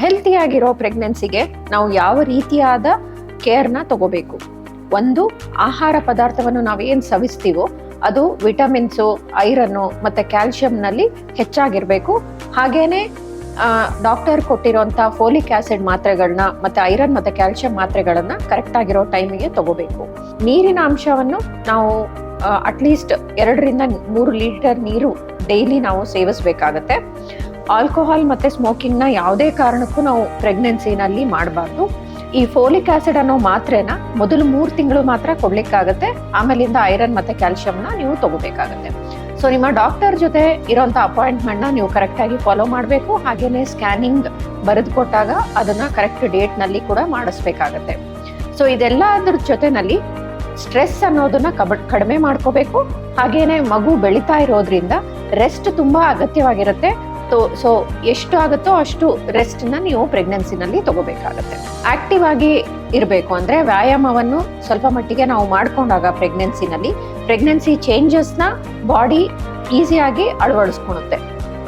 ಹೆಲ್ತಿಯಾಗಿರೋ ಪ್ರೆಗ್ನೆನ್ಸಿಗೆ ನಾವು ಯಾವ ರೀತಿಯಾದ ಕೇರ್ನ ತಗೋಬೇಕು? ಒಂದು, ಆಹಾರ ಪದಾರ್ಥವನ್ನು ನಾವೇನು ಸವಿಸ್ತೀವೋ ಅದು ವಿಟಮಿನ್ಸು, ಐರನ್ನು ಮತ್ತು ಕ್ಯಾಲ್ಶಿಯಂನಲ್ಲಿ ಹೆಚ್ಚಾಗಿರಬೇಕು. ಹಾಗೇನೆ ಡಾಕ್ಟರ್ ಕೊಟ್ಟಿರೋಂಥ ಫೋಲಿಕ್ ಆಸಿಡ್ ಮಾತ್ರೆಗಳನ್ನ ಮತ್ತು ಐರನ್ ಮತ್ತು ಕ್ಯಾಲ್ಶಿಯಂ ಮಾತ್ರೆಗಳನ್ನು ಕರೆಕ್ಟಾಗಿರೋ ಟೈಮಿಗೆ ತಗೋಬೇಕು. ನೀರಿನ ಅಂಶವನ್ನು ನಾವು ಅಟ್ಲೀಸ್ಟ್ 2-3 ಲೀಟರ್ ನೀರು ಡೈಲಿ ನಾವು ಸೇವಿಸಬೇಕಾಗತ್ತೆ. ಆಲ್ಕೋಹಾಲ್ ಮತ್ತು ಸ್ಮೋಕಿಂಗ್ನ ಯಾವುದೇ ಕಾರಣಕ್ಕೂ ನಾವು ಪ್ರೆಗ್ನೆನ್ಸಿನಲ್ಲಿ ಮಾಡಬಾರ್ದು. ಈ ಫೋಲಿಕ್ ಆಸಿಡ್ ಅನ್ನೋ ಮಾತ್ರೆನ ಮೊದಲು 3 ತಿಂಗಳು ಮಾತ್ರ ಕೊಡ್ಲಿಕ್ಕಾಗತ್ತೆ. ಆಮೇಲಿಂದ ಐರನ್ ಮತ್ತು ಕ್ಯಾಲ್ಶಿಯಂನ ನೀವು ತಗೋಬೇಕಾಗತ್ತೆ. ಸೊ ನಿಮ್ಮ ಡಾಕ್ಟರ್ ಜೊತೆ ಇರೋಂಥ ಅಪಾಯಿಂಟ್ಮೆಂಟ್ನ ನೀವು ಕರೆಕ್ಟಾಗಿ ಫಾಲೋ ಮಾಡಬೇಕು. ಹಾಗೇನೆ ಸ್ಕ್ಯಾನಿಂಗ್ ಬರೆದು ಕೊಟ್ಟಾಗ ಅದನ್ನು ಕರೆಕ್ಟ್ ಡೇಟ್ನಲ್ಲಿ ಕೂಡ ಮಾಡಿಸ್ಬೇಕಾಗತ್ತೆ. ಸೊ ಇದೆಲ್ಲದ್ರ ಜೊತೆನಲ್ಲಿ ಸ್ಟ್ರೆಸ್ ಅನ್ನೋದನ್ನ ಕಡಿಮೆ ಮಾಡ್ಕೋಬೇಕು. ಹಾಗೇನೆ ಮಗು ಬೆಳೀತಾ ಇರೋದ್ರಿಂದ ರೆಸ್ಟ್ ತುಂಬಾ ಅಗತ್ಯವಾಗಿರುತ್ತೆ. ಸೊ ಎಷ್ಟು ಆಗುತ್ತೋ ಅಷ್ಟು ರೆಸ್ಟ್ನ ನೀವು ಪ್ರೆಗ್ನೆನ್ಸಿನಲ್ಲಿ ತಗೋಬೇಕಾಗತ್ತೆ. ಆಕ್ಟಿವ್ ಆಗಿ ಇರಬೇಕು ಅಂದರೆ ವ್ಯಾಯಾಮವನ್ನು ಸ್ವಲ್ಪ ಮಟ್ಟಿಗೆ ನಾವು ಮಾಡ್ಕೊಂಡಾಗ ಪ್ರೆಗ್ನೆನ್ಸಿ ಚೇಂಜಸ್ನ ಬಾಡಿ ಈಸಿಯಾಗಿ ಅಳವಡಿಸ್ಕೊಳುತ್ತೆ.